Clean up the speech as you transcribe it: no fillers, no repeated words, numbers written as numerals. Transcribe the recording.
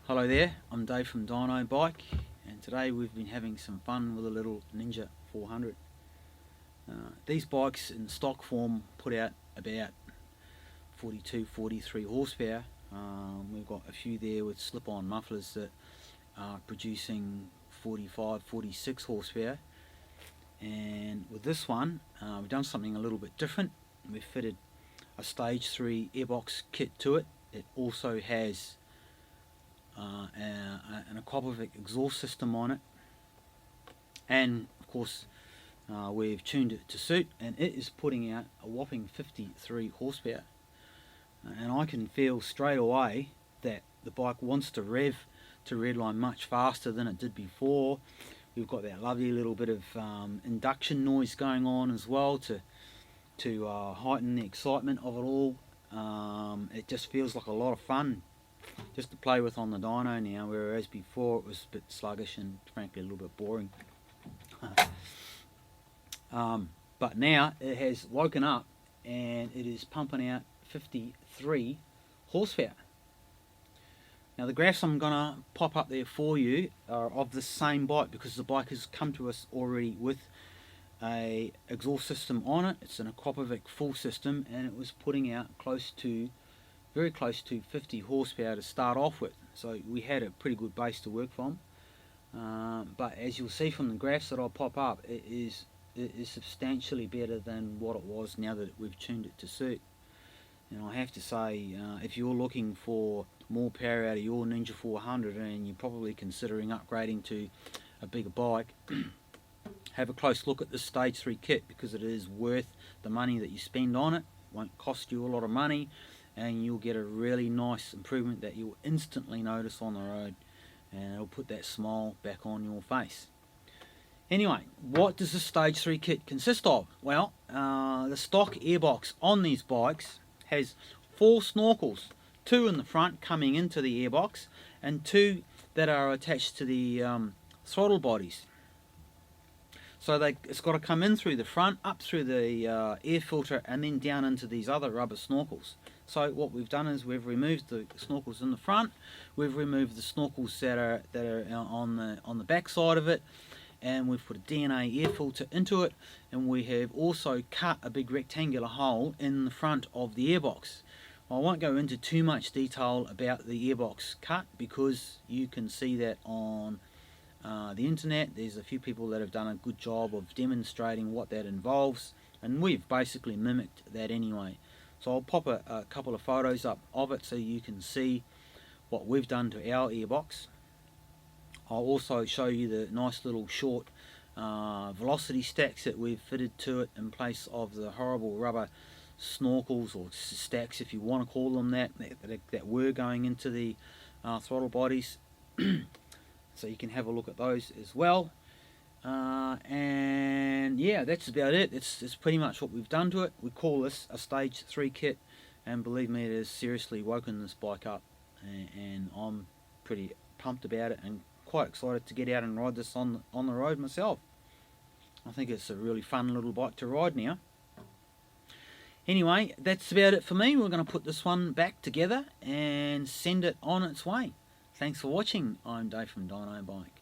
Hello there, I'm Dave from Dynobike, and today we've been having some fun with a little Ninja 400. These bikes in stock form put out about 42-43 horsepower. We've got a few there with slip-on mufflers that are producing 45-46 horsepower, and with this one we've done something a little bit different. We've fitted a stage 3 airbox kit to it. It also has an Akrapovic exhaust system on it, and of course we've tuned it to suit, and it is putting out a whopping 53 horsepower, and I can feel straight away that the bike wants to rev to redline much faster than it did before. We've got that lovely little bit of induction noise going on as well to heighten the excitement of it all. It just feels like a lot of fun just to play with on the dyno now, whereas before it was a bit sluggish and frankly a little bit boring. But now it has woken up and it is pumping out 53 horsepower. Now the graphs I'm going to pop up there for you are of the same bike, because the bike has come to us already with a exhaust system on it. It's an Akrapovic full system, and it was putting out very close to 50 horsepower to start off with, so we had a pretty good base to work from. But as you'll see from the graphs that I'll pop up, it is substantially better than what it was now that we've tuned it to suit. And I have to say, if you're looking for more power out of your Ninja 400 and you're probably considering upgrading to a bigger bike, have a close look at this stage 3 kit, because it is worth the money that you spend on it. It won't cost you a lot of money, and you'll get a really nice improvement that you'll instantly notice on the road, and it'll put that smile back on your face. Anyway, what does the stage 3 kit consist of? Well, the stock airbox on these bikes has 4 snorkels, 2 in the front coming into the airbox, and 2 that are attached to the throttle bodies. So it's got to come in through the front, up through the air filter, and then down into these other rubber snorkels. So what we've done is we've removed the snorkels in the front, we've removed the snorkels that are on the back side of it, and we've put a DNA air filter into it, and we have also cut a big rectangular hole in the front of the airbox. I won't go into too much detail about the airbox cut, because you can see that on the internet. There's a few people that have done a good job of demonstrating what that involves, and we've basically mimicked that anyway. So I'll pop a couple of photos up of it so you can see what we've done to our airbox. I'll also show you the nice little short velocity stacks that we've fitted to it in place of the horrible rubber snorkels, or stacks if you want to call them that were going into the throttle bodies. So you can have a look at those as well. And yeah, that's about it. It's pretty much what we've done to it. We call this a stage 3 kit, and believe me, it has seriously woken this bike up, and I'm pretty pumped about it and quite excited to get out and ride this on the road myself. I think it's a really fun little bike to ride now. Anyway, that's about it for me. We're going to put this one back together and send it on its way. Thanks for watching. I'm Dave from Dynobike.